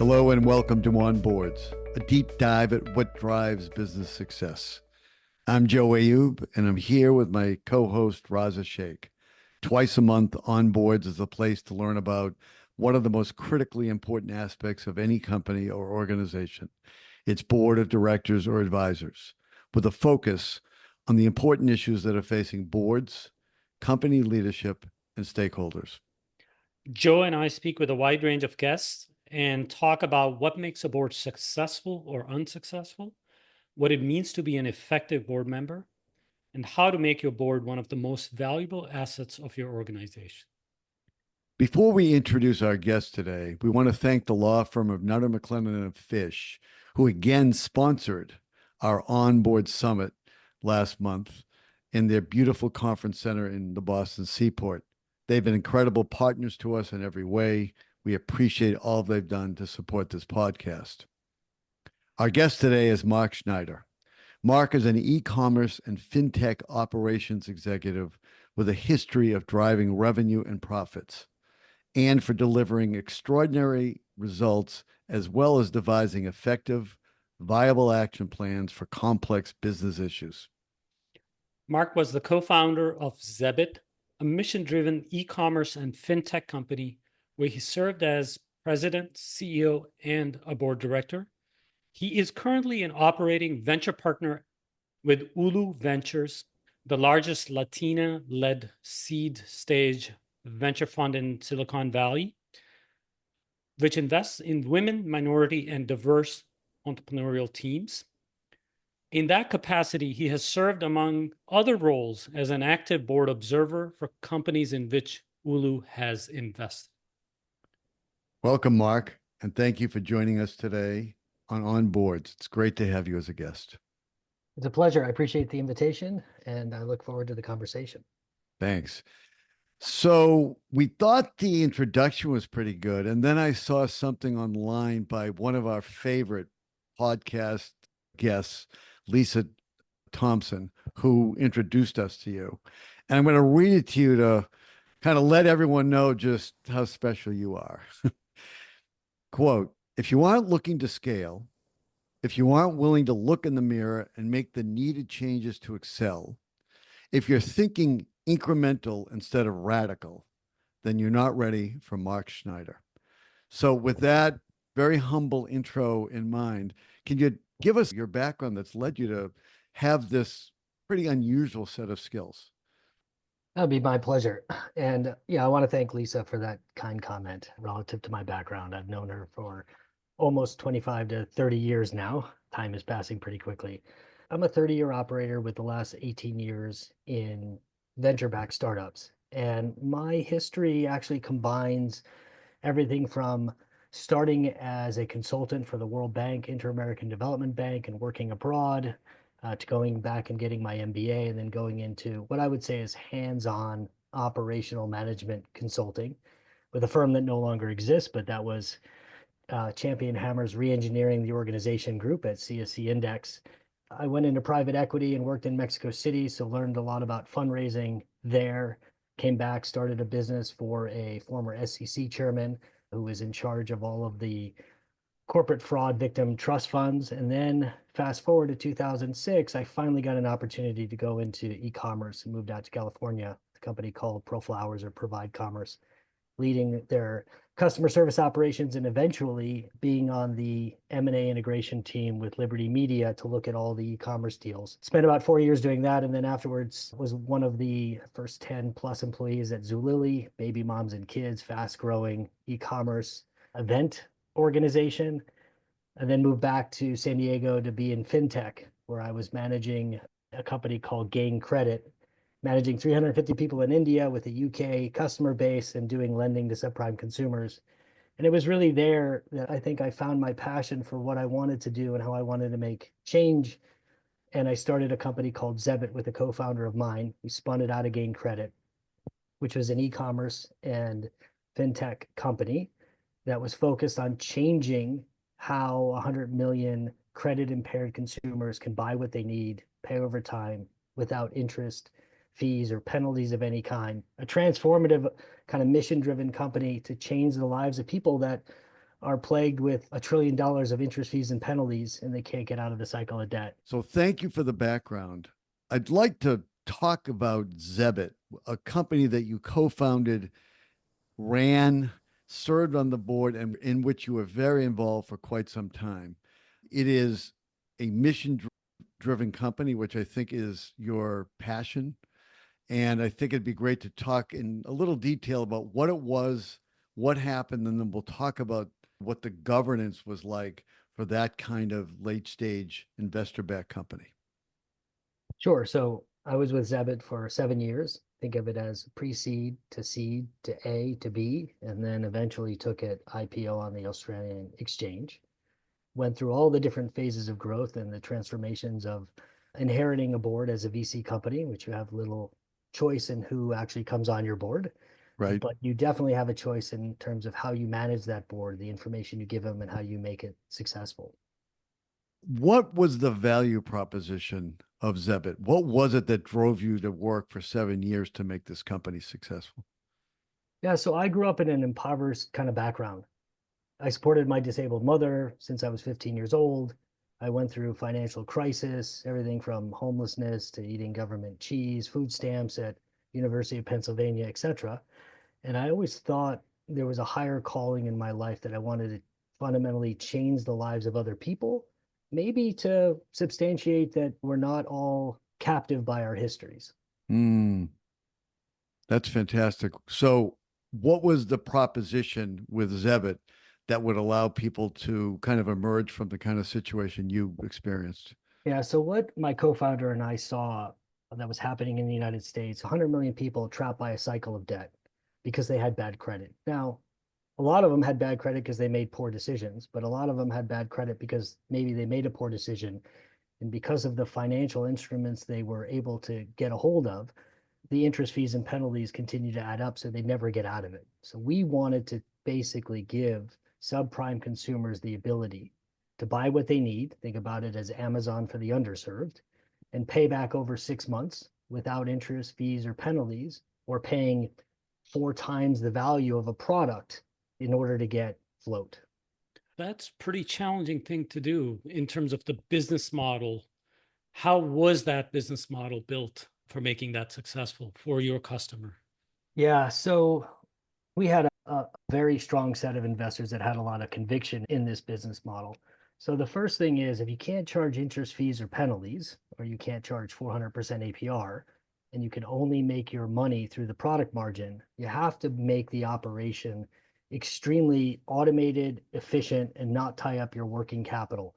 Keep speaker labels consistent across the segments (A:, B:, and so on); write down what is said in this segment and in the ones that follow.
A: Hello and welcome to On Boards, a deep dive at what drives business success. I'm Joe Ayub, and I'm here with my co-host Raza Sheikh. Twice a month, On Boards is a place to learn about one of the most critically important aspects of any company or organization, its board of directors or advisors, with a focus on the important issues that are facing boards, company leadership, and stakeholders.
B: Joe and I speak with a wide range of guests and talk about what makes a board successful or unsuccessful, what it means to be an effective board member, and how to make your board one of the most valuable assets of your organization.
A: Before we introduce our guest today, we want to thank the law firm of Nutter, McLennan and Fish, who again sponsored our onboard summit last month in their beautiful conference center in the Boston Seaport. They've been incredible partners to us in every way. We appreciate all they've done to support this podcast. Our guest today is Marc Schneider. Marc is an e-commerce and fintech operations executive with a history of driving revenue and profits, and for delivering extraordinary results, as well as devising effective, viable action plans for complex business issues.
B: Marc was the co-founder of Zebit, a mission-driven e-commerce and fintech company where he served as president, CEO, and a board director. He is currently an operating venture partner with Ulu Ventures, the largest Latina-led seed stage venture fund in Silicon Valley, which invests in women, minority, and diverse entrepreneurial teams. In that capacity, he has served, among other roles, as an active board observer for companies in which Ulu has invested.
A: Welcome, Marc, and thank you for joining us today on Boards. It's great to have you as a guest.
C: It's a pleasure. I appreciate the invitation, and I look forward to the conversation.
A: Thanks. So we thought the introduction was pretty good, and then I saw something online by one of our favorite podcast guests, Lisa Thompson, who introduced us to you. And I'm going to read it to you to kind of let everyone know just how special you are. Quote, "If you aren't looking to scale, if you aren't willing to look in the mirror and make the needed changes to excel, if you're thinking incremental instead of radical, then you're not ready for Marc Schneider." So with that very humble intro in mind, can you give us your background that's led you to have this pretty unusual set of skills?
C: That'd be my pleasure. And yeah, I want to thank Lisa for that kind comment relative to my background. I've known her for almost 25 to 30 years now. Time is passing pretty quickly. I'm a 30-year operator with the last 18 years in venture-backed startups. And my history actually combines everything from starting as a consultant for the World Bank, Inter-American Development Bank, and working abroad, to going back and getting my MBA, and then going into what I would say is hands-on operational management consulting with a firm that no longer exists, but that was Champion Hammers Reengineering the Organization Group at CSC Index. I went into private equity and worked in Mexico City, so learned a lot about fundraising there. Came back, started a business for a former SEC chairman who was in charge of all of the corporate fraud victim trust funds. And then fast forward to 2006, I finally got an opportunity to go into e-commerce and moved out to California, a company called ProFlowers or Provide Commerce, leading their customer service operations and eventually being on the M&A integration team with Liberty Media to look at all the e-commerce deals. Spent about 4 years doing that, and then afterwards was one of the first 10 plus employees at Zulily, baby moms and kids, fast growing e-commerce event organization, and then moved back to San Diego to be in fintech, where I was managing a company called Gain Credit, managing 350 people in India with a UK customer base and doing lending to subprime consumers. And it was really there that I think I found my passion for what I wanted to do and how I wanted to make change. And I started a company called Zebit with a co-founder of mine. We spun it out of Gain Credit, which was an e-commerce and fintech company that was focused on changing how 100 million credit impaired consumers can buy what they need, pay over time without interest, fees, or penalties of any kind. A transformative kind of mission-driven company to change the lives of people that are plagued with $1 trillion of interest, fees, and penalties, and they can't get out of the cycle of debt.
A: So thank you for the background. I'd like to talk about Zebit, a company that you co-founded, ran, served on the board, and in which you were very involved for quite some time. It is a mission-driven company, which I think is your passion. And I think it'd be great to talk in a little detail about what it was, what happened, and then we'll talk about what the governance was like for that kind of late stage investor backed company.
C: Sure. So I was with Zebit for 7 years. Think of it as pre-seed to seed to A to B, and then eventually took it IPO on the Australian exchange. Went through all the different phases of growth and the transformations of inheriting a board as a VC company, which you have little choice in who actually comes on your board.
A: Right.
C: But you definitely have a choice in terms of how you manage that board, the information you give them, and how you make it successful.
A: What was the value proposition of Zebit? What was it that drove you to work for 7 years to make this company successful?
C: Yeah, so I grew up in an impoverished kind of background. I supported my disabled mother since I was 15 years old. I went through financial crisis, everything from homelessness to eating government cheese, food stamps at University of Pennsylvania, etc. And I always thought there was a higher calling in my life that I wanted to fundamentally change the lives of other people, maybe to substantiate that we're not all captive by our histories.
A: Mm, that's fantastic. So, what was the proposition with Zebit that would allow people to kind of emerge from the kind of situation you experienced?
C: Yeah, so what my co-founder and I saw that was happening in the United States, 100 million people trapped by a cycle of debt because they had bad credit. Now, a lot of them had bad credit because they made poor decisions, but a lot of them had bad credit because maybe they made a poor decision. And because of the financial instruments they were able to get a hold of, the interest, fees, and penalties continue to add up, so they never get out of it. So we wanted to basically give subprime consumers the ability to buy what they need. Think about it as Amazon for the underserved, and pay back over 6 months without interest, fees, or penalties, or paying 4 times the value of a product in order to get float.
B: That's pretty challenging thing to do in terms of the business model. How was that business model built for making that successful for your customer?
C: Yeah, so we had a very strong set of investors that had a lot of conviction in this business model. So the first thing is if you can't charge interest, fees, or penalties, or you can't charge 400% APR, and you can only make your money through the product margin, you have to make the operation extremely automated, efficient, and not tie up your working capital.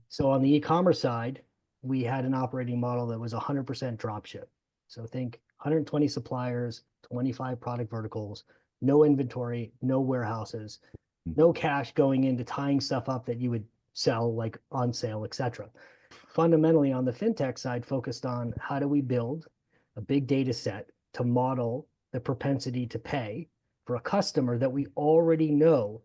C: So on the e-commerce side, we had an operating model that was 100% dropship. So think 120 suppliers, 25 product verticals, no inventory, no warehouses, no cash going into tying stuff up that you would sell like on sale, etc. Fundamentally on the fintech side, focused on how do we build a big data set to model the propensity to pay for a customer that we already know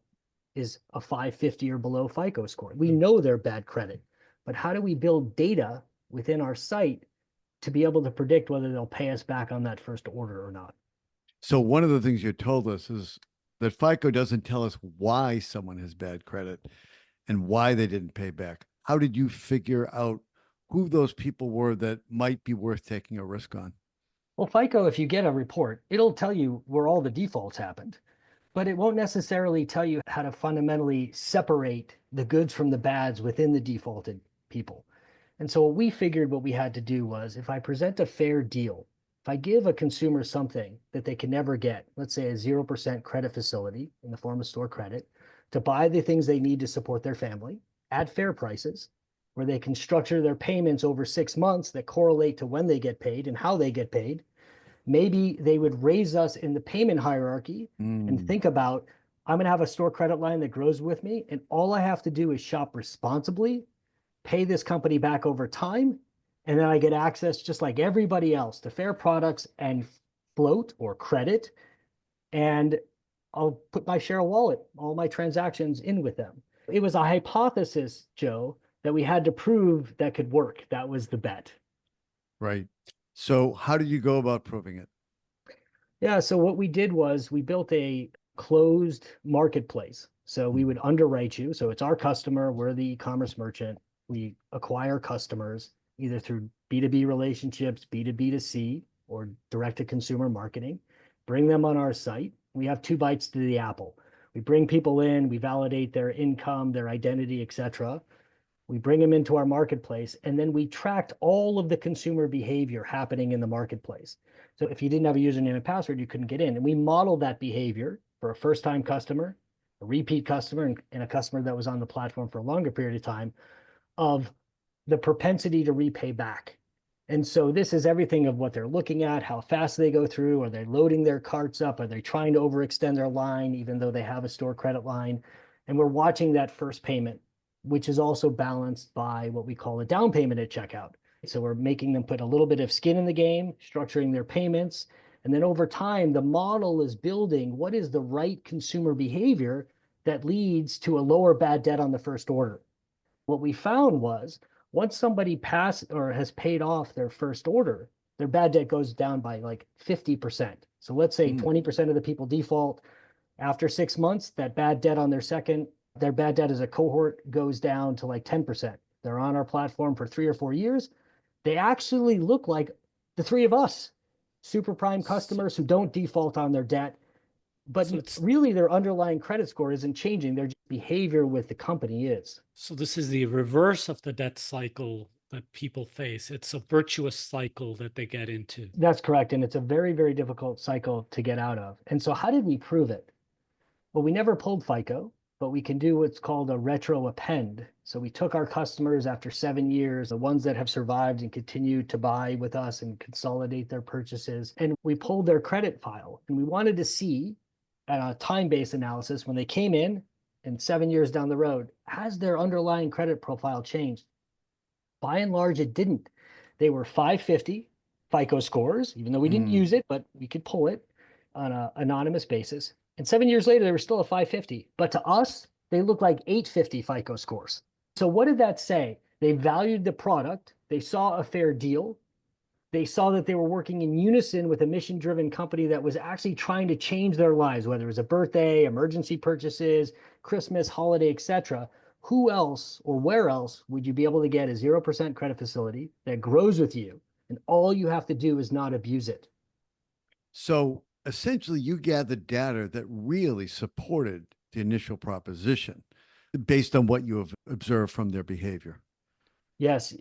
C: is a 550 or below FICO score. We know they're bad credit, but how do we build data within our site to be able to predict whether they'll pay us back on that first order or not?
A: So, one of the things you told us is that FICO doesn't tell us why someone has bad credit and why they didn't pay back. How did you figure out who those people were that might be worth taking a risk on?
C: Well, FICO, if you get a report, it'll tell you where all the defaults happened, but it won't necessarily tell you how to fundamentally separate the goods from the bads within the defaulted people. And so what we figured what we had to do was if I present a fair deal, if I give a consumer something that they can never get, let's say a 0% credit facility in the form of store credit, to buy the things they need to support their family at fair prices, where they can structure their payments over 6 months that correlate to when they get paid and how they get paid, maybe they would raise us in the payment hierarchy and think about, I'm going to have a store credit line that grows with me, and all I have to do is shop responsibly, pay this company back over time, and then I get access just like everybody else to fair products and float or credit, and I'll put my share of wallet, all my transactions in with them. It was a hypothesis, Joe, that we had to prove that could work. That was the bet.
A: Right. So, how did you go about proving it?
C: Yeah, so what we did was we built a closed marketplace. So we would underwrite you. So it's our customer, we're the e-commerce merchant. We acquire customers either through B2B relationships, B2B2C, or direct to consumer marketing, bring them on our site. We have two bites to the apple. We bring people in, we validate their income, their identity, etc. We bring them into our marketplace, and then we tracked all of the consumer behavior happening in the marketplace. So if you didn't have a username and password, you couldn't get in. And we modeled that behavior for a first-time customer, a repeat customer, and a customer that was on the platform for a longer period of time, of the propensity to repay back. And so this is everything of what they're looking at, how fast they go through, are they loading their carts up, are they trying to overextend their line even though they have a store credit line? And we're watching that first payment, which is also balanced by what we call a down payment at checkout. So we're making them put a little bit of skin in the game, structuring their payments. And then over time, the model is building what is the right consumer behavior that leads to a lower bad debt on the first order. What we found was once somebody passed or has paid off their first order, their bad debt goes down by like 50%. So let's say 20% of the people default. After 6 months, that bad debt on their bad debt as a cohort goes down to like 10%. They're on our platform for 3 or 4 years. They actually look like the three of us, super prime customers who don't default on their debt. But
B: So
C: really, their underlying credit score isn't changing. Their behavior with the company is.
B: So this is the reverse of the debt cycle that people face. It's a virtuous cycle that they get into.
C: That's correct. And it's a very, very difficult cycle to get out of. And so how did we prove it? Well, we never pulled FICO, but we can do what's called a retro append. So we took our customers after 7 years, the ones that have survived and continued to buy with us and consolidate their purchases, and we pulled their credit file. And we wanted to see at a time-based analysis when they came in and 7 years down the road, has their underlying credit profile changed? By and large, it didn't. They were 550 FICO scores, even though we didn't use it, but we could pull it on an anonymous basis. And 7 years later, they were still a 550. But to us, they look like 850 FICO scores. So what did that say? They valued the product. They saw a fair deal. They saw that they were working in unison with a mission-driven company that was actually trying to change their lives, whether it was a birthday, emergency purchases, Christmas, holiday, etc. Who else or where else would you be able to get a 0% credit facility that grows with you, and all you have to do is not abuse it?
A: So essentially, you gathered data that really supported the initial proposition based on what you have observed from their behavior.
C: Yes.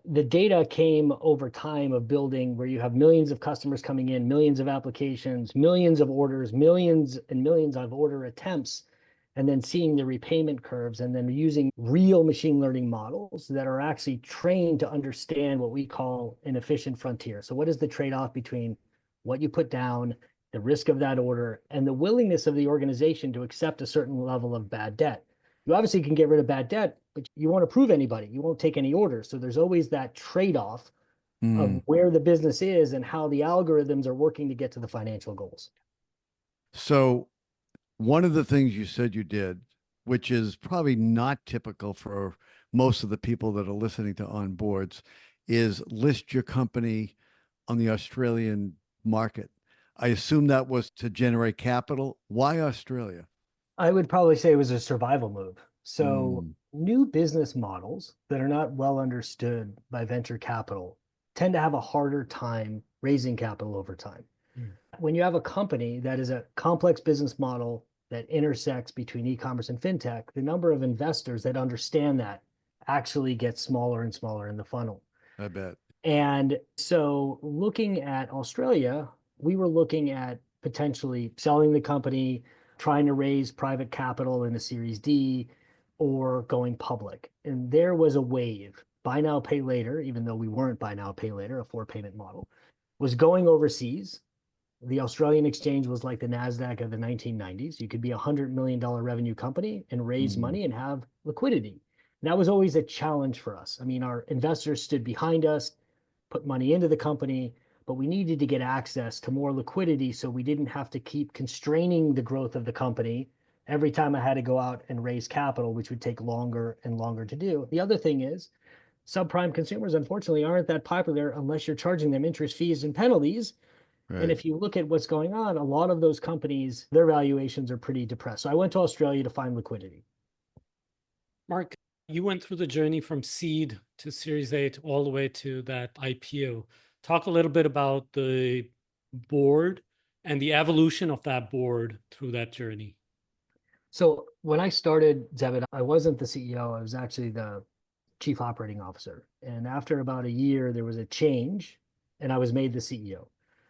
C: The data came over time of building where you have millions of customers coming in, millions of applications, millions of orders, millions and millions of order attempts, and then seeing the repayment curves and then using real machine learning models that are actually trained to understand what we call an efficient frontier. So what is the trade-off between what you put down, the risk of that order, and the willingness of the organization to accept a certain level of bad debt? You obviously can get rid of bad debt, but you won't approve anybody. You won't take any orders. So there's always that trade-off of where the business is and how the algorithms are working to get to the financial goals.
A: So one of the things you said you did, which is probably not typical for most of the people that are listening to Onboards, is list your company on the Australian market. I assume that was to generate capital. Why Australia?
C: I would probably say it was a survival move. So new business models that are not well understood by venture capital tend to have a harder time raising capital over time. When you have a company that is a complex business model that intersects between e-commerce and fintech, the number of investors that understand that actually gets smaller and smaller in the funnel.
A: I bet.
C: And so looking at Australia, we were looking at potentially selling the company, trying to raise private capital in a Series D, or going public. And there was a wave. Buy now, pay later, even though we weren't buy now, pay later, a 4-payment model, was going overseas. The Australian exchange was like the NASDAQ of the 1990s. You could be a $100 million revenue company and raise money and have liquidity. And that was always a challenge for us. I mean, our investors stood behind us, put money into the company, but we needed to get access to more liquidity so we didn't have to keep constraining the growth of the company every time I had to go out and raise capital, which would take longer and longer to do. The other thing is subprime consumers, unfortunately, aren't that popular unless you're charging them interest, fees, and penalties. And
A: Right.
C: if you look at what's going on, a lot of those companies, their valuations are pretty depressed. So I went to Australia to find liquidity.
B: Mark, you went through the journey from seed to Series 8 all the way to that IPO. Talk a little bit about the board and the evolution of that board through that journey.
C: So when I started Zebit, I wasn't the CEO. I was actually the chief operating officer. And after about a year, there was a change and I was made the CEO.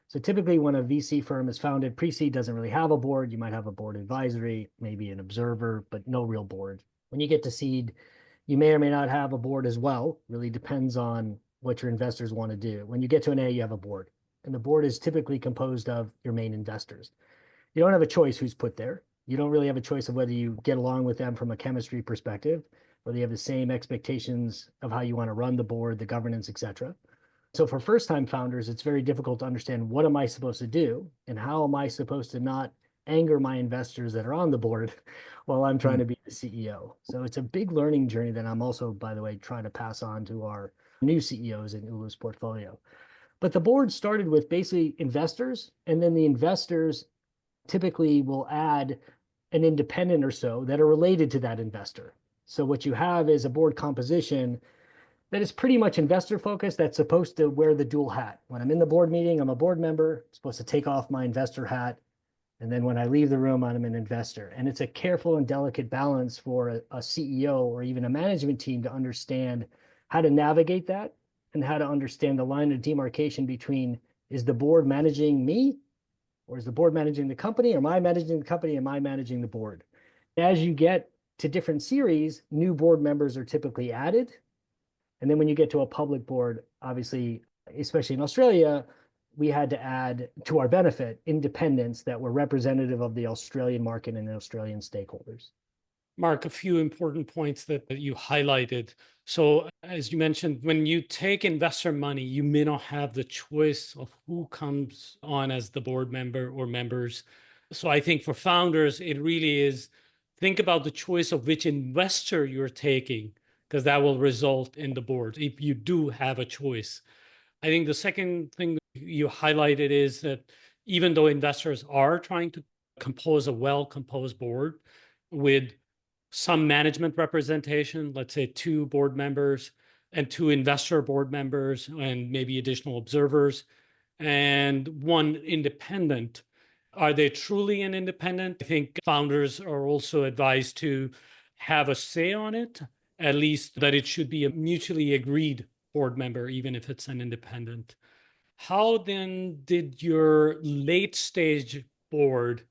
C: So typically when a VC firm is founded, pre-seed doesn't really have a board. You might have a board advisory, maybe an observer, but no real board. When you get to seed, you may or may not have a board as well. Really depends on what your investors want to do. When you get to an A, you have a board. And the board is typically composed of your main investors. You don't have a choice who's put there. You don't really have a choice of whether you get along with them from a chemistry perspective, whether you have the same expectations of how you want to run the board, the governance, etc. So for first-time founders, it's very difficult to understand what am I supposed to do and how am I supposed to not anger my investors that are on the board while I'm trying to be the CEO. So it's a big learning journey that I'm also, by the way, trying to pass on to our new CEOs in Ulu's portfolio. But the board started with basically investors, and then the investors typically will add an independent or so that are related to that investor. So what you have is a board composition that is pretty much investor focused that's supposed to wear the dual hat. When I'm in the board meeting, I'm a board member, supposed to take off my investor hat. And then when I leave the room, I'm an investor. And it's a careful and delicate balance for a CEO or even a management team to understand how to navigate that and how to understand the line of demarcation between, is the board managing me, or is the board managing the company? Am I managing the company? Am I managing the board? As you get to different series, new board members are typically added. And then when you get to a public board, obviously, especially in Australia, we had to add, to our benefit, independents that were representative of the Australian market and the Australian stakeholders.
B: Mark, a few important points that you highlighted. So, as you mentioned, when you take investor money, you may not have the choice of who comes on as the board member or members. So, I think for founders, it really is think about the choice of which investor you're taking, because that will result in the board if you do have a choice. I think the second thing you highlighted is that even though investors are trying to compose a well-composed board with some management representation, let's say 2 board members and 2 investor board members and maybe additional observers and 1 independent. Are they truly an independent? I think founders are also advised to have a say on it, at least that it should be a mutually agreed board member, even if it's an independent. How then did your late stage board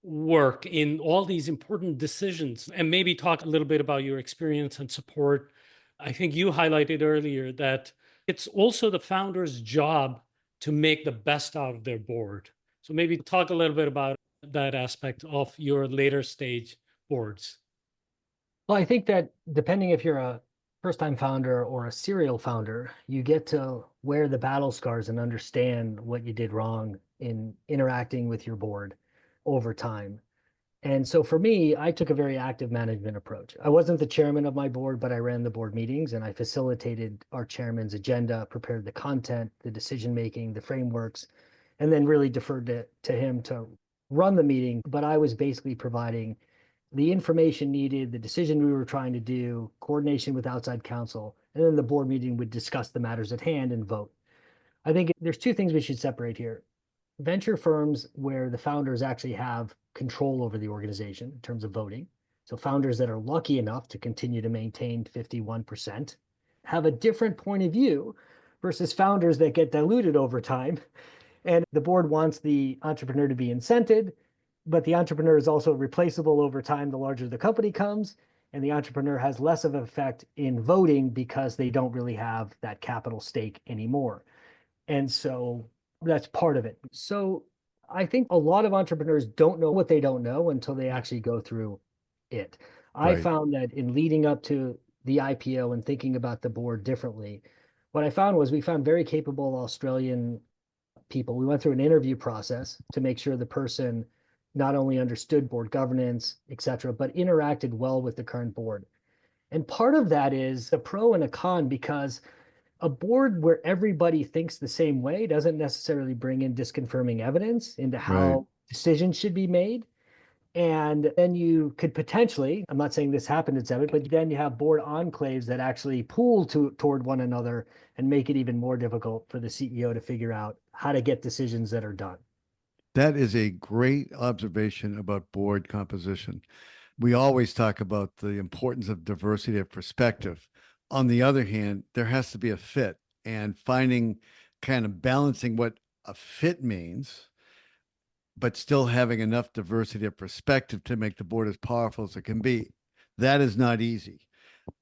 B: work in all these important decisions? And maybe talk a little bit about your experience and support. I think you highlighted earlier that it's also the founder's job to make the best out of their board. So maybe talk a little bit about that aspect of your later stage boards.
C: Well, I think that depending if you're a first-time founder or a serial founder, you get to wear the battle scars and understand what you did wrong in interacting with your board over time. And so for me, I took a very active management approach. I wasn't the chairman of my board, but I ran the board meetings and I facilitated our chairman's agenda, prepared the content, the decision-making, the frameworks, and then really deferred to him to run the meeting. But I was basically providing the information needed, the decision we were trying to do, coordination with outside counsel, and then the board meeting would discuss the matters at hand and vote. I think there's 2 things we should separate here. Venture firms where the founders actually have control over the organization in terms of voting. So founders that are lucky enough to continue to maintain 51% have a different point of view versus founders that get diluted over time. And the board wants the entrepreneur to be incented, but the entrepreneur is also replaceable over time the larger the company comes. And the entrepreneur has less of an effect in voting because they don't really have that capital stake anymore. And so that's part of it. So I think a lot of entrepreneurs don't know what they don't know until they actually go through it. I
A: Right.
C: found that in leading up to the IPO and thinking about the board differently, what I found was we found very capable Australian people. We went through an interview process to make sure the person not only understood board governance, et cetera, but interacted well with the current board. And part of that is a pro and a con because a board where everybody thinks the same way doesn't necessarily bring in disconfirming evidence into
A: Right.
C: how decisions should be made. And then you could potentially, I'm not saying this happened at Zebit, but then you have board enclaves that actually pool toward one another and make it even more difficult for the CEO to figure out how to get decisions that are done.
A: That is a great observation about board composition. We always talk about the importance of diversity of perspective. On the other hand, there has to be a fit, and finding kind of balancing what a fit means, but still having enough diversity of perspective to make the board as powerful as it can be. That is not easy.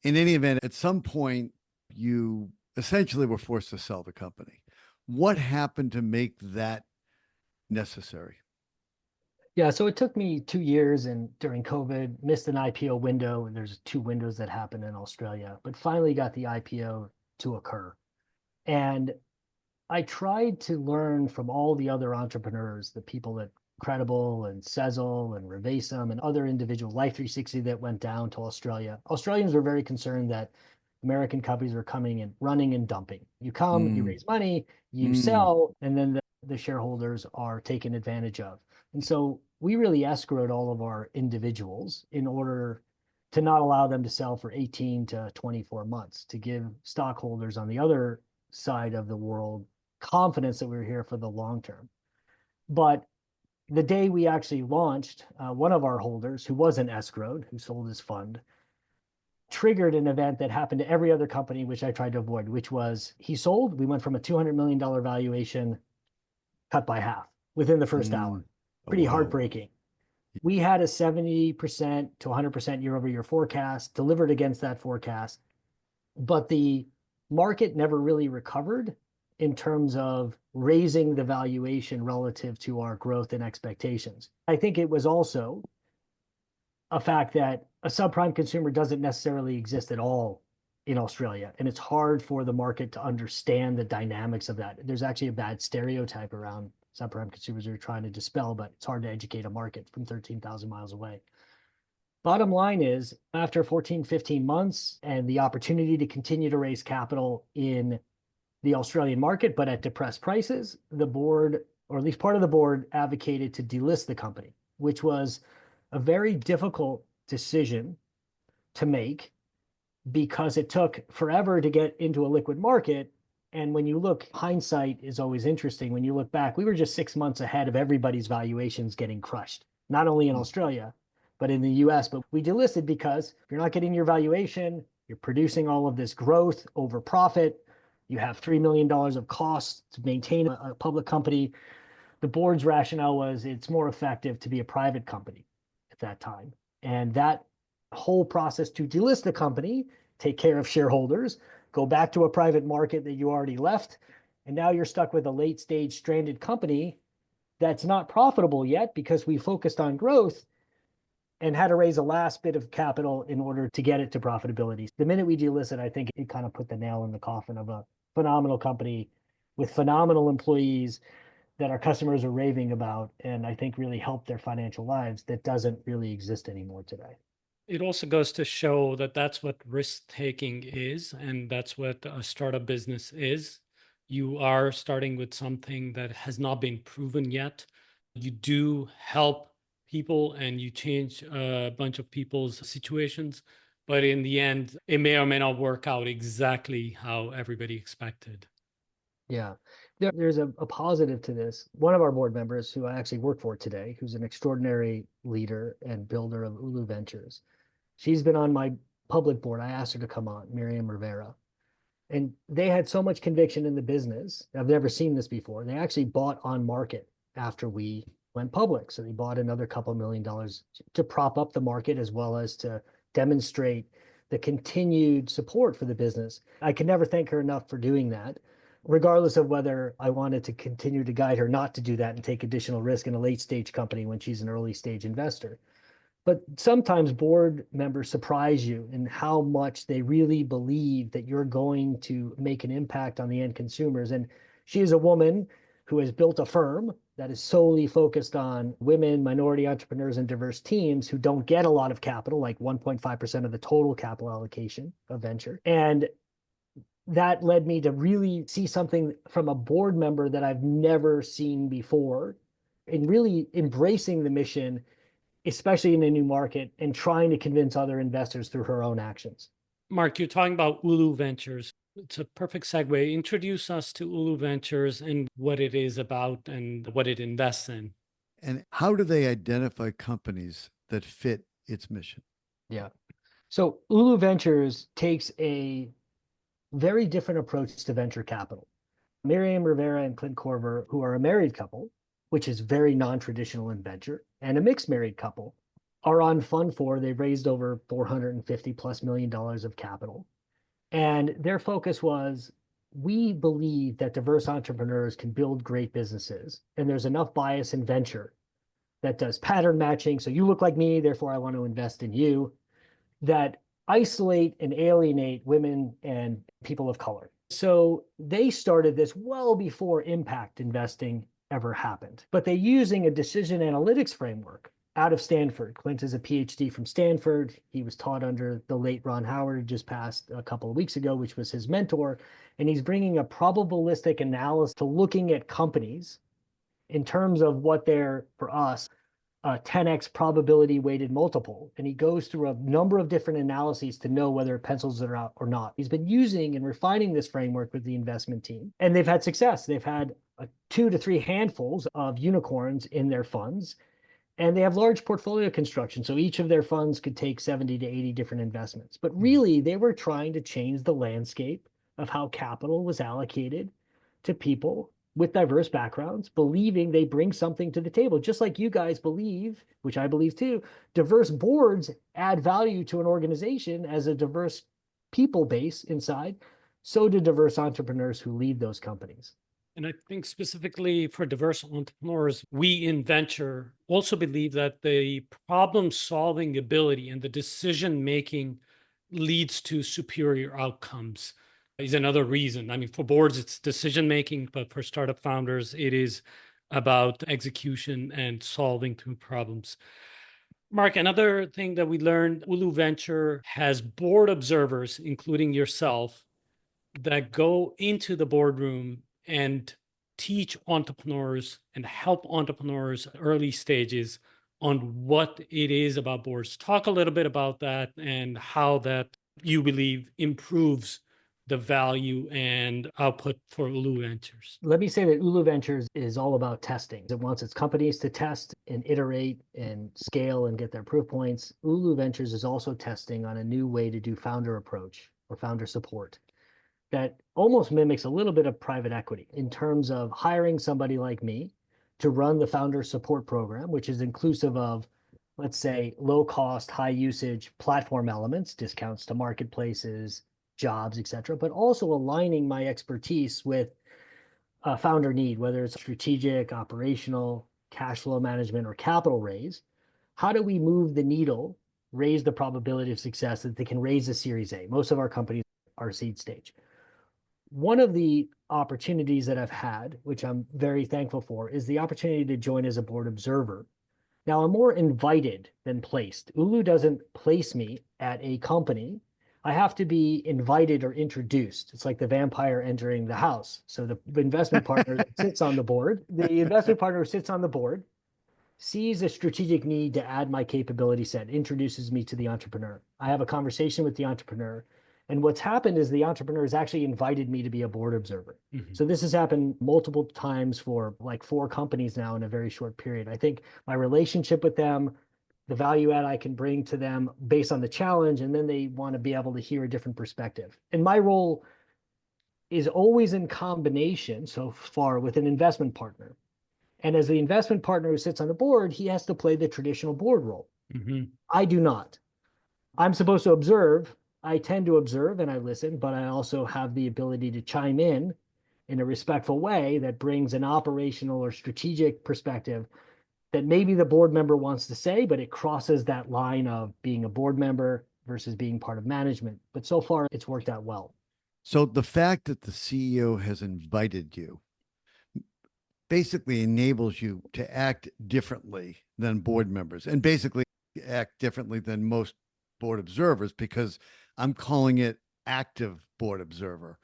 A: In any event, at some point, you essentially were forced to sell the company. What happened to make that necessary?
C: Yeah, so it took me 2 years, and during COVID, missed an IPO window. And there's two windows that happened in Australia, but finally got the IPO to occur. And I tried to learn from all the other entrepreneurs, the people at Credible and Sezzle and Revasum and other individual Life 360 that went down to Australia. Australians were very concerned that American companies were coming and running and dumping. You come, you
A: Mm,
C: raise money, you
A: mm,
C: sell, and then the shareholders are taken advantage of. And so we really escrowed all of our individuals in order to not allow them to sell for 18 to 24 months, to give stockholders on the other side of the world confidence that we were here for the long term. But the day we actually launched, one of our holders, who wasn't escrowed, who sold his fund, triggered an event that happened to every other company, which I tried to avoid, which was he sold. We went from a $200 million valuation, cut by half within the first hour.
A: mm. Oh,
C: Pretty
A: wow.
C: heartbreaking. We had a 70% to 100% year over year forecast, delivered against that forecast, but the market never really recovered in terms of raising the valuation relative to our growth and expectations. I think it was also a fact that a subprime consumer doesn't necessarily exist at all in Australia. And it's hard for the market to understand the dynamics of that. There's actually a bad stereotype around subprime consumers we're trying to dispel, but it's hard to educate a market from 13,000 miles away. Bottom line is, after 14, 15 months and the opportunity to continue to raise capital in the Australian market, but at depressed prices, the board, or at least part of the board, advocated to delist the company, which was a very difficult decision to make because it took forever to get into a liquid market. And when you look, hindsight is always interesting. When you look back, we were just 6 months ahead of everybody's valuations getting crushed, not only in Australia, but in the US. But we delisted because if you're not getting your valuation, you're producing all of this growth over profit, you have $3 million of costs to maintain a public company. The board's rationale was it's more effective to be a private company at that time. And that whole process to delist the company, take care of shareholders, go back to a private market that you already left, and now you're stuck with a late stage stranded company that's not profitable yet because we focused on growth and had to raise a last bit of capital in order to get it to profitability. The minute we delisted, I think it kind of put the nail in the coffin of a phenomenal company with phenomenal employees that our customers are raving about, and I think really helped their financial lives that doesn't really exist anymore today.
B: It also goes to show that that's what risk taking is, and that's what a startup business is. You are starting with something that has not been proven yet. You do help people and you change a bunch of people's situations, but in the end, it may or may not work out exactly how everybody expected.
C: Yeah. There's a positive to this. One of our board members, who I actually work for today, who's an extraordinary leader and builder of Ulu Ventures, she's been on my public board. I asked her to come on, Miriam Rivera. And they had so much conviction in the business. I've never seen this before. They actually bought on market after we went public. So they bought another couple $1 million to prop up the market as well as to demonstrate the continued support for the business. I can never thank her enough for doing that, regardless of whether I wanted to continue to guide her not to do that and take additional risk in a late stage company when she's an early stage investor. But sometimes board members surprise you in how much they really believe that you're going to make an impact on the end consumers. And she is a woman who has built a firm that is solely focused on women, minority entrepreneurs, and diverse teams who don't get a lot of capital, like 1.5% of the total capital allocation of venture. And that led me to really see something from a board member that I've never seen before, and really embracing the mission, especially in a new market, and trying to convince other investors through her own actions.
B: Marc, you're talking about Ulu Ventures. It's a perfect segue. Introduce us to Ulu Ventures and what it is about and what it invests in.
A: And how do they identify companies that fit its mission?
C: Yeah. So Ulu Ventures takes a very different approach to venture capital. Miriam Rivera and Clint Corver, who are a married couple, which is very non-traditional in venture, and a mixed married couple, are on Fund 4. They've raised over $450 plus million of capital. And their focus was, we believe that diverse entrepreneurs can build great businesses. And there's enough bias in venture that does pattern matching. So you look like me, therefore I want to invest in you, that isolate and alienate women and people of color. So they started this well before impact investing ever happened, but they're using a decision analytics framework out of Stanford. Clint is a PhD from Stanford. He was taught under the late Ron Howard, who just passed a couple of weeks ago, which was his mentor. And he's bringing a probabilistic analysis to looking at companies in terms of what they're, for us, a 10x probability weighted multiple. And he goes through a number of different analyses to know whether it pencils it out or not. He's been using and refining this framework with the investment team, and they've had success. They've had 2 to 3 handfuls of unicorns in their funds, and they have large portfolio construction. So each of their funds could take 70 to 80 different investments. But really, they were trying to change the landscape of how capital was allocated to people with diverse backgrounds, believing they bring something to the table. Just like you guys believe, which I believe too, diverse boards add value to an organization as a diverse people base inside. So do diverse entrepreneurs who lead those companies.
B: And I think specifically for diverse entrepreneurs, we in venture also believe that the problem-solving ability and the decision-making leads to superior outcomes is another reason. I mean, for boards, it's decision-making, but for startup founders, it is about execution and solving through problems. Marc, another thing that we learned, Ulu Venture has board observers, including yourself, that go into the boardroom and teach entrepreneurs and help entrepreneurs at early stages on what it is about boards. Talk a little bit about that and how that you believe improves the value and output for Ulu Ventures.
C: Let me say that Ulu Ventures is all about testing. It wants its companies to test and iterate and scale and get their proof points. Ulu Ventures is also testing on a new way to do founder approach or founder support that almost mimics a little bit of private equity in terms of hiring somebody like me to run the founder support program, which is inclusive of, let's say, low cost, high usage platform elements, discounts to marketplaces, jobs, et cetera, but also aligning my expertise with a founder need, whether it's strategic, operational, cash flow management, or capital raise. How do we move the needle, raise the probability of success that they can raise a Series A? Most of our companies are seed stage. One of the opportunities that I've had, which I'm very thankful for, is the opportunity to join as a board observer. Now, I'm more invited than placed. Ulu doesn't place me at a company. I have to be invited or introduced. It's like the vampire entering the house. So the investment partner that sits on the board, sees a strategic need to add my capability set, introduces me to the entrepreneur. I have a conversation with the entrepreneur. And what's happened is the entrepreneur has actually invited me to be a board observer. Mm-hmm. So this has happened multiple times for like 4 companies now in a very short period. I think my relationship with them, the value add I can bring to them based on the challenge, and then they want to be able to hear a different perspective. And my role is always in combination so far with an investment partner. And as the investment partner who sits on the board, he has to play the traditional board role. Mm-hmm. I do not. I'm supposed to observe. I tend to observe and I listen, but I also have the ability to chime in a respectful way that brings an operational or strategic perspective that maybe the board member wants to say, but it crosses that line of being a board member versus being part of management. But so far, it's worked out well.
A: So the fact that the CEO has invited you basically enables you to act differently than board members and basically act differently than most board observers, because I'm calling it active board observer.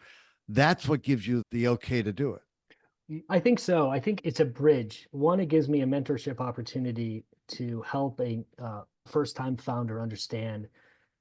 A: That's what gives you the okay to do it.
C: I think so. I think it's a bridge. One, it gives me a mentorship opportunity to help a first-time founder understand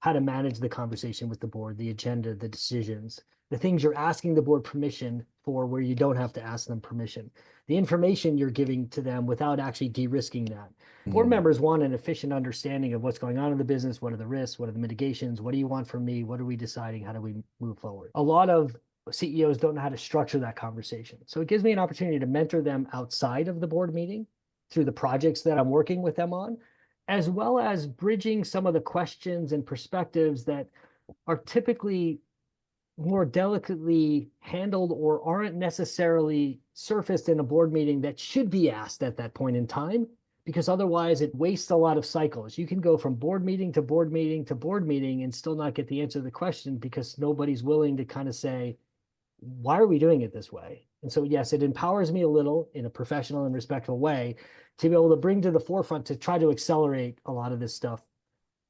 C: how to manage the conversation with the board, the agenda, the decisions, the things you're asking the board permission for where you don't have to ask them permission, the information you're giving to them without actually de-risking that. Board members want an efficient understanding of what's going on in the business, what are the risks, what are the mitigations, what do you want from me, what are we deciding, how do we move forward? A lot of CEOs don't know how to structure that conversation. So it gives me an opportunity to mentor them outside of the board meeting through the projects that I'm working with them on, as well as bridging some of the questions and perspectives that are typically more delicately handled or aren't necessarily surfaced in a board meeting that should be asked at that point in time, because otherwise it wastes a lot of cycles. You can go from board meeting to board meeting to board meeting and still not get the answer to the question because nobody's willing to kind of say, why are we doing it this way? And so, yes, it empowers me a little in a professional and respectful way to be able to bring to the forefront to try to accelerate a lot of this stuff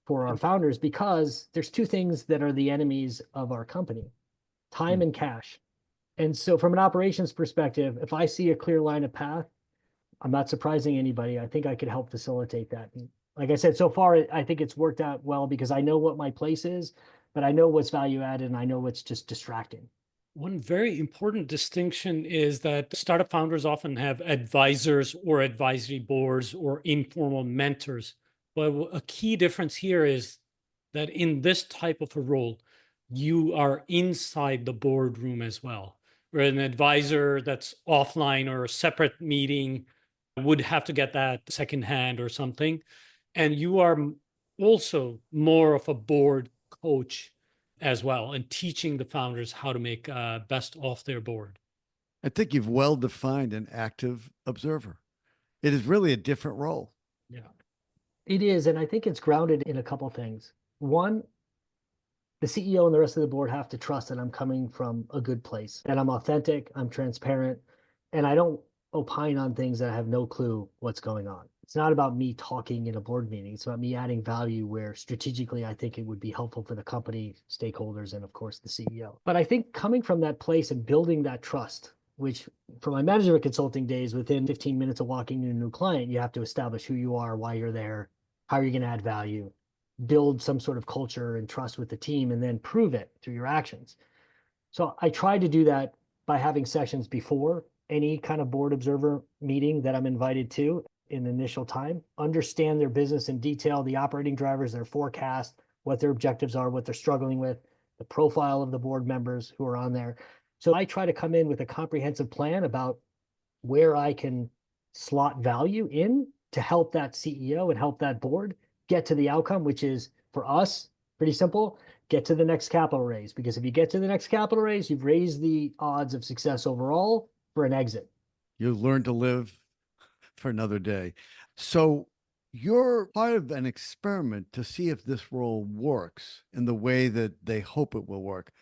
C: for our founders, because there's two things that are the enemies of our company: time and cash. And so from an operations perspective, if I see a clear line of path, I'm not surprising anybody. I think I could help facilitate that. And like I said, so far, I think it's worked out well because I know what my place is, but I know what's value added and I know what's just distracting.
B: One very important distinction is that startup founders often have advisors or advisory boards or informal mentors. But a key difference here is that in this type of a role, you are inside the boardroom as well. Where an advisor that's offline or a separate meeting would have to get that secondhand or something. And you are also more of a board coach as well, and teaching the founders how to make best off their board.
A: I think you've well defined an active observer. It is really a different role.
B: Yeah.
C: It is, and I think it's grounded in a couple things. One, the CEO and the rest of the board have to trust that I'm coming from a good place, that I'm authentic, I'm transparent, and I don't opine on things that I have no clue what's going on. It's not about me talking in a board meeting. It's about me adding value where strategically I think it would be helpful for the company, stakeholders, and of course the CEO. But I think coming from that place and building that trust, which from my management consulting days, within 15 minutes of walking into a new client, you have to establish who you are, why you're there, how are you going to add value, build some sort of culture and trust with the team, and then prove it through your actions. So I try to do that by having sessions before any kind of board observer meeting that I'm invited to in the initial time, understand their business in detail, the operating drivers, their forecast, what their objectives are, what they're struggling with, the profile of the board members who are on there. So I try to come in with a comprehensive plan about where I can slot value in to help that CEO and help that board get to the outcome, which is for us, pretty simple: get to the next capital raise. Because if you get to the next capital raise, you've raised the odds of success overall for an exit.
A: You learn to live for another day. So you're part of an experiment to see if this role works in the way that they hope it will work.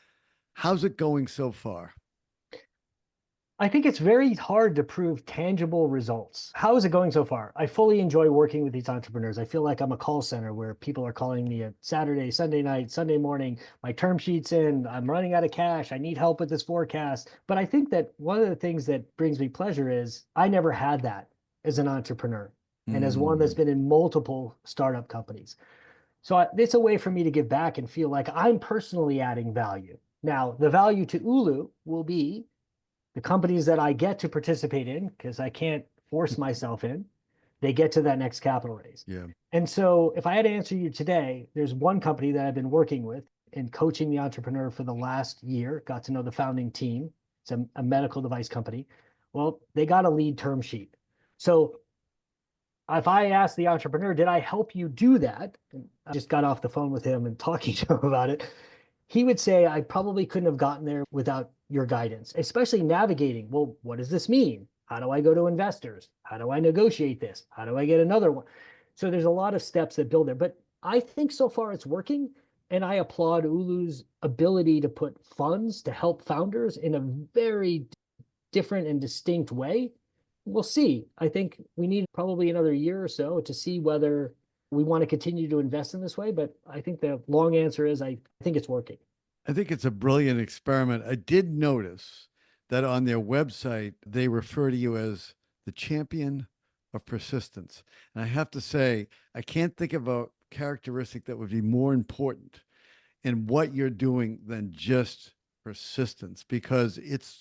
A: How's it going so far?
C: I think it's very hard to prove tangible results. How is it going so far? I fully enjoy working with these entrepreneurs. I feel like I'm a call center where people are calling me at Saturday, Sunday night, Sunday morning. My term sheet's in. I'm running out of cash. I need help with this forecast. But I think that one of the things that brings me pleasure is I never had that as an entrepreneur and as one that's been in multiple startup companies. So it's a way for me to give back and feel like I'm personally adding value. Now, the value to Ulu will be the companies that I get to participate in, because I can't force myself in, they get to that next capital raise.
A: Yeah.
C: And so if I had to answer you today, there's one company that I've been working with and coaching the entrepreneur for the last year, got to know the founding team. It's a medical device company. Well, they got a lead term sheet. So if I asked the entrepreneur, did I help you do that? And I just got off the phone with him and talking to him about it. He would say, I probably couldn't have gotten there without your guidance, especially navigating. Well, what does this mean? How do I go to investors? How do I negotiate this? How do I get another one? So there's a lot of steps that build there, but I think so far it's working. And I applaud Ulu's ability to put funds to help founders in a very different and distinct way. We'll see. I think we need probably another year or so to see whether we want to continue to invest in this way. But I think the long answer is I think it's working.
A: I think it's a brilliant experiment. I did notice that on their website, they refer to you as the champion of persistence. And I have to say, I can't think of a characteristic that would be more important in what you're doing than just persistence, because it's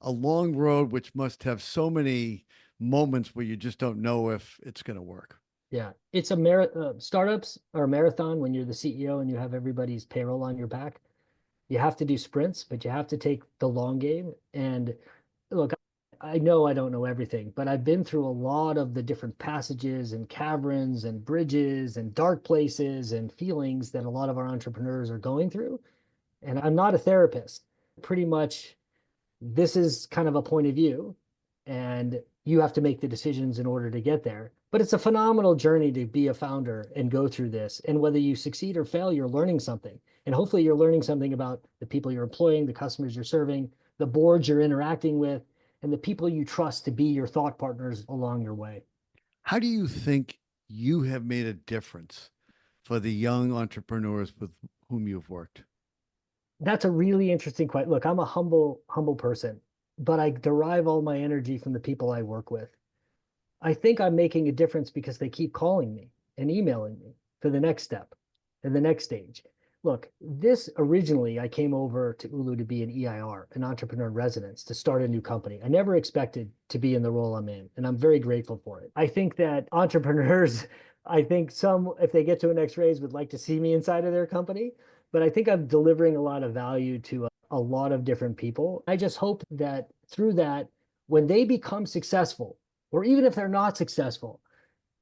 A: a long road which must have so many moments where you just don't know if it's going to work.
C: Yeah, it's startups are a marathon when you're the CEO and you have everybody's payroll on your back. You have to do sprints, but you have to take the long game. And look, I know I don't know everything, but I've been through a lot of the different passages and caverns and bridges and dark places and feelings that a lot of our entrepreneurs are going through. And I'm not a therapist. Pretty much, this is kind of a point of view, and you have to make the decisions in order to get there. But it's a phenomenal journey to be a founder and go through this. And whether you succeed or fail, you're learning something. And hopefully, you're learning something about the people you're employing, the customers you're serving, the boards you're interacting with, and the people you trust to be your thought partners along your way.
A: How do you think you have made a difference for the young entrepreneurs with whom you've worked?
C: That's a really interesting question. Look, I'm a humble person, but I derive all my energy from the people I work with. I think I'm making a difference because they keep calling me and emailing me for the next step and the next stage. Look, this originally, I came over to Ulu to be an EIR, an entrepreneur in residence, to start a new company. I never expected to be in the role I'm in, and I'm very grateful for it. I think that entrepreneurs, I think some, if they get to a next raise, would like to see me inside of their company, but I think I'm delivering a lot of value to a lot of different people. I just hope that through that, when they become successful, or even if they're not successful,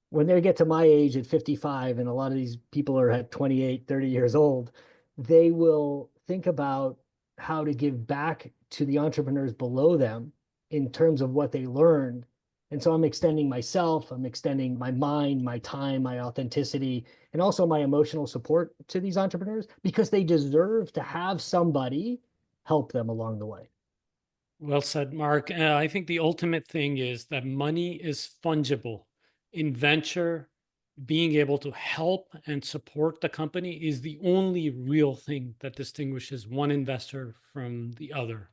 C: when they get to my age at 55, and a lot of these people are at 28, 30 years old, they will think about how to give back to the entrepreneurs below them in terms of what they learned. And so I'm extending myself, I'm extending my mind, my time, my authenticity, and also my emotional support to these entrepreneurs because they deserve to have somebody help them along the way.
B: Well said, Mark. I think the ultimate thing is that money is fungible. In venture, being able to help and support the company is the only real thing that distinguishes one investor from the other.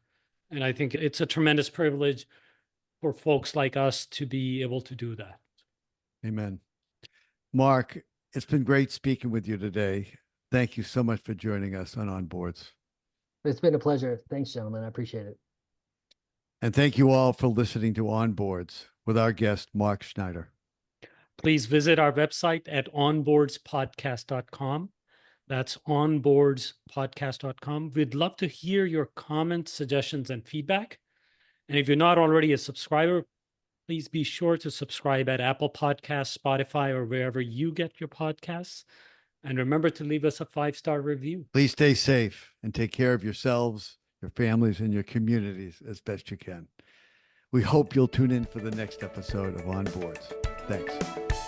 B: And I think it's a tremendous privilege for folks like us to be able to do that.
A: Amen. Marc, it's been great speaking with you today. Thank you so much for joining us on Onboards.
C: It's been a pleasure. Thanks, gentlemen. I appreciate it.
A: And thank you all for listening to Onboards with our guest, Marc Schneider.
B: Please visit our website at onboardspodcast.com. That's onboardspodcast.com. We'd love to hear your comments, suggestions, and feedback. And if you're not already a subscriber, please be sure to subscribe at Apple Podcasts, Spotify, or wherever you get your podcasts. And remember to leave us a 5-star review.
A: Please stay safe and take care of yourselves, your families, and your communities as best you can. We hope you'll tune in for the next episode of Onboards. Thanks.